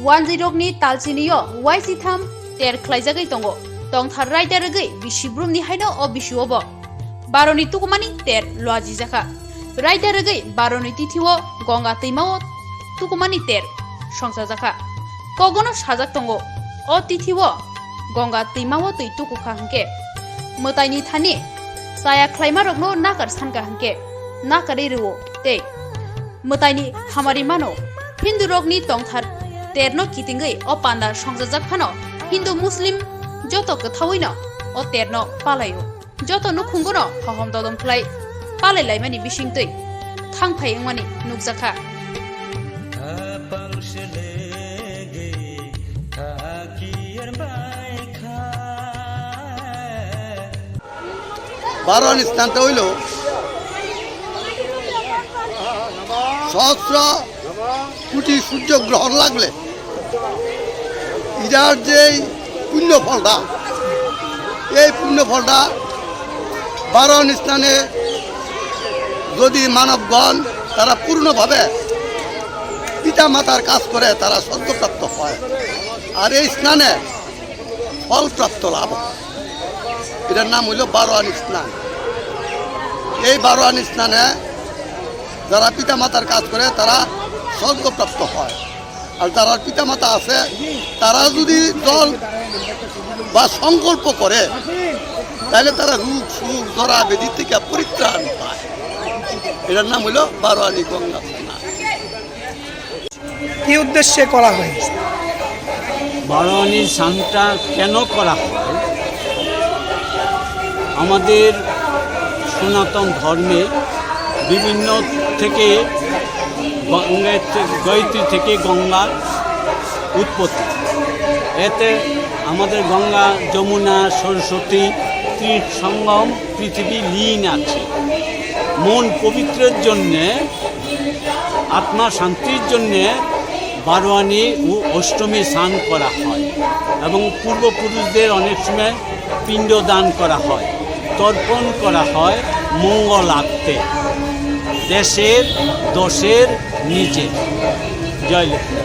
10 ni talchiniyo YC3 ter khlaijagai tongo tongthar rider gai bisibrum ni haino o bisuobo 12 ni tukumani ter loaji jaka rider gai 12 ni tithiwo gonga teimao tukumani ter songsa jaka kogono sajak tongo o tithiwo gonga teimao tei tukuka hangke motaini thani saya khlaimarokno nakar sanka hangke nakari ruo te motaini hamari mano hindu rokni tongthar terno kitingai o panda songjak phano hindu muslim joto kathaoino o terno palayo joto nukhungono hahom dodom khlai palai laimani bisingtei thangphai ngani nukjaka বারোয়ান স্থানটা হইল সহস্র কোটি সূর্যগ্রহণ লাগলে ইরার যে পুণ্যফলটা এই পুণ্যফলটা বারোয়ান স্থানে যদি মানবগণ তারা পূর্ণভাবে পিতা মাতার কাজ করে তারা স্বর্গপ্রাপ্ত হয় আর এই স্নানে ফলপ্রাপ্ত লাভ হয়। এটার নাম হইল বারোয়ান স্নান। এই বারোয়ান স্নানে যারা পিতা মাতার কাজ করে তারা স্বর্গপ্রাপ্ত হয় আর যারা পিতা মাতা আছে তারা যদি দল বা সংকল্প করে তাহলে তারা রোগ সুখ জরা ব্যাধি থেকে পরিত্রাণ পায়। এটার নাম হইল বারোয়ানি গঙ্গা স্নান। কি উদ্দেশ্যে করা হয়? বারোয়ানি স্নানটা কেন করা হয়? আমাদের সনাতন ধর্মে বিভিন্ন থেকে গায়ত্রী থেকে গঙ্গার উৎপত্তি। এতে আমাদের গঙ্গা যমুনা সরস্বতী ত্রিসঙ্গম পৃথিবী লীন আছে। মন পবিত্রের জন্যে আত্মা শান্তির জন্যে বারোয়ানি ও অষ্টমী স্নান করা হয় এবং পূর্বপুরুষদের অনেক সময় পিণ্ডদান করা হয়, তর্পণ করা হয় মঙ্গলার্থে, দেশের দোষের নিজে। জয় লক্ষ্মী।